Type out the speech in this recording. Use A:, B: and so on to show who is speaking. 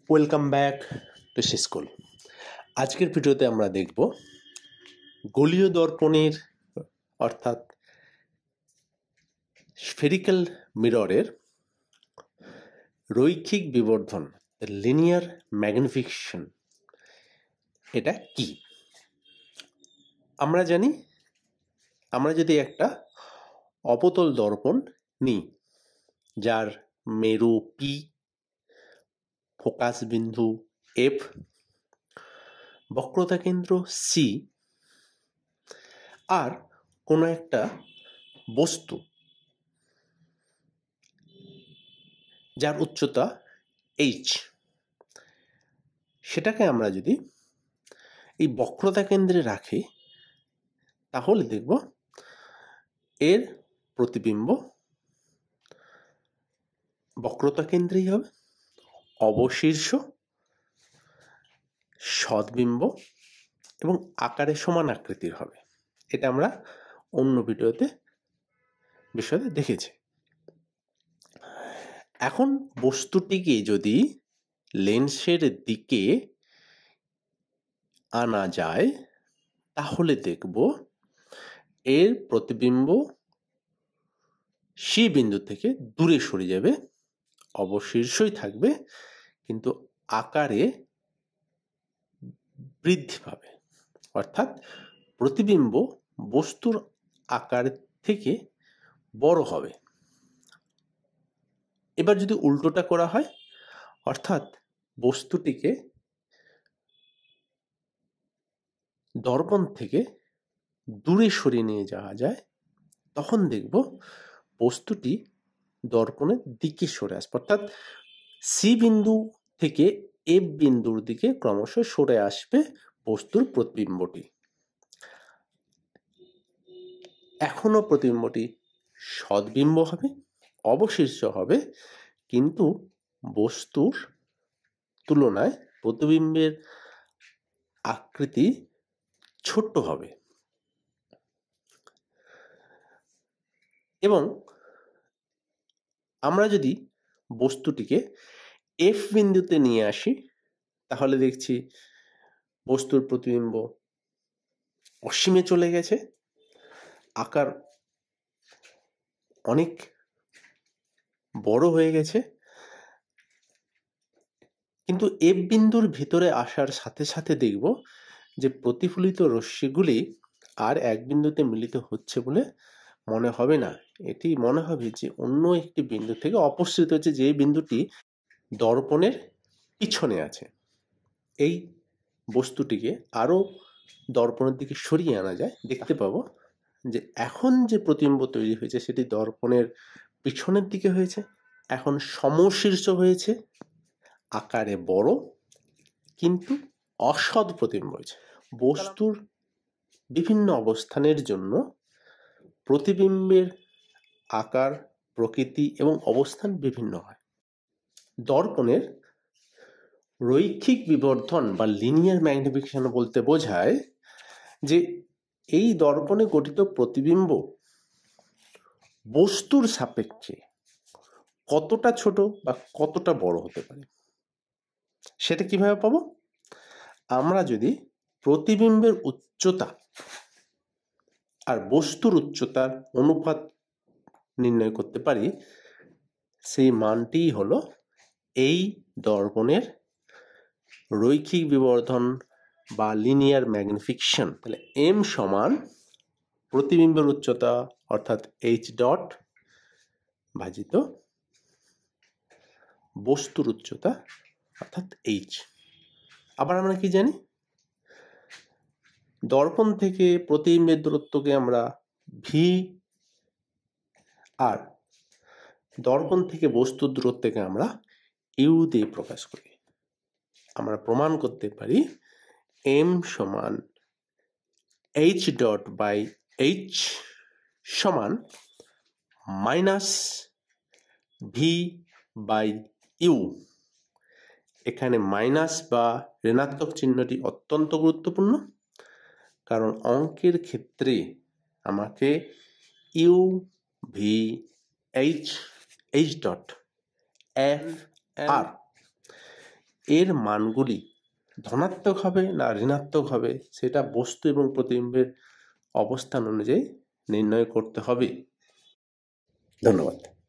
A: Welcome back to school. আজকের ভিডিওতে আমরা দেখব গোলীয় দর্পণের অর্থাৎ স্ফেরিক্যাল মিররের রৈখিক বিবর্ধন, লিনিয়ার ম্যাগনিফিকেশন। এটা কি? আমরা জানি, আমরা যদি একটা অবতল দর্পণ নিই যার মেরু পি, ফোকাস বিন্দু এফ, বক্রতা কেন্দ্র সি, আর কোনো একটা বস্তু যার উচ্চতা এইচ, সেটাকে আমরা যদি এই বক্রতা কেন্দ্রে রাখি তাহলে দেখব এর প্রতিবিম্ব বক্রতা কেন্দ্রেই হবে, অবশীর্ষ সদ্বিম্ব এবং আকারে সমান আকৃতির হবে। এটা আমরা অন্য ভিডিওতে বিশদে দেখেছি। এখন বস্তুটিকে যদি লেন্সের দিকে আনা যায় তাহলে দেখব এর প্রতিবিম্ব সি বিন্দু থেকে দূরে সরে যাবে, অবশীর্ষই থাকবে কিন্তু আকারে বৃদ্ধি পাবে, অর্থাৎ প্রতিবিম্ব বস্তুর আকার থেকে বড় হবে। এবার যদি উল্টোটা করা হয়, অর্থাৎ বস্তুটিকে দর্পণ থেকে দূরে সরিয়ে নিয়ে যাওয়া যায়, তখন দেখব বস্তুটি দর্পণের দিকে সরে আসবে, অর্থাৎ সি বিন্দু থেকে এফ বিন্দুর দিকে ক্রমশ সরে আসবে বস্তুর প্রতিবিম্বটি। এখনো প্রতিবিম্বটি সদ্বিম্ব হবে, অবশীর্ষ হবে, কিন্তু বস্তুর তুলনায় প্রতিবিম্বের আকৃতি ছোট্ট হবে। এবং আমরা যদি বস্তুটিকে এফ বিন্দুতে নিয়ে আসি তাহলে দেখছি বস্তুর প্রতিবিম্ব অসীমে চলে গেছে, আকার অনেক বড় হয়ে গেছে, কিন্তু এফ বিন্দুর ভিতরে আসার সাথে সাথে দেখব যে প্রতিফলিত রশ্মিগুলি আর এক বিন্দুতে মিলিত হচ্ছে বলে মনে হবে না। এটি মনে হবে যে অন্য একটি বিন্দু থেকে অপসৃত হচ্ছে, যে বিন্দুটি দর্পণের পিছনে আছে। এই বস্তুটিকে আরো দর্পণের দিকে সরিয়ে আনা যায়, দেখতে পাবো যে এখন যে প্রতিবিম্ব তৈরি হয়েছে সেটি দর্পণের পিছনের দিকে হয়েছে, এখন সমশীর্ষ হয়েছে, আকারে বড় কিন্তু অসৎ প্রতিবিম্ব হয়েছে। বস্তুর বিভিন্ন অবস্থানের জন্য প্রতিবিম্বের আকার, প্রকৃতি এবং অবস্থান বিভিন্ন হয়। দর্পণের রৈখিক বিবর্ধন বা লিনিয়ার ম্যাগনিফিকেশন বলতে বোঝায় যে এই দর্পণে গঠিত প্রতিবিম্ব বস্তুর সাপেক্ষে কতটা ছোট বা কতটা বড় হতে পারে। সেটা কিভাবে পাবো? আমরা যদি প্রতিবিম্বের উচ্চতা আর বস্তুর উচ্চতার অনুপাত নির্ণয় করতে পারি, সেই মানটি হলো এই দর্পণের রৈখিক বিবর্ধন বা লিনিয়ার ম্যাগনিফিকেশন। তাহলে এম সমান প্রতিবিম্বের উচ্চতা অর্থাৎ এইচ ডট ভাজিত বস্তুর উচ্চতা অর্থাৎ এইচ। আবার আমরা কি জানি, দর্পণ থেকে প্রতিবিম্বের দূরত্বকে আমরা ভি, আর দর্পণ থেকে বস্তুর দূরত্বকে আমরা ইউ দিয়ে প্রকাশ করি। আমরা প্রমাণ করতে পারি এম সমান এইচ ডট বাই এইচ সমান মাইনাস ভি বাই ইউ। এখানে মাইনাস বা ঋণাত্মক চিহ্নটি অত্যন্ত গুরুত্বপূর্ণ, কারণ অঙ্কের ক্ষেত্রে আমাকে U V H dot F R এর মানগুলি ধনাত্মক হবে না ঋণাত্মক হবে সেটা বস্তু এবং প্রতিবিম্বের অবস্থান অনুযায়ী নির্ণয় করতে হবে। ধন্যবাদ।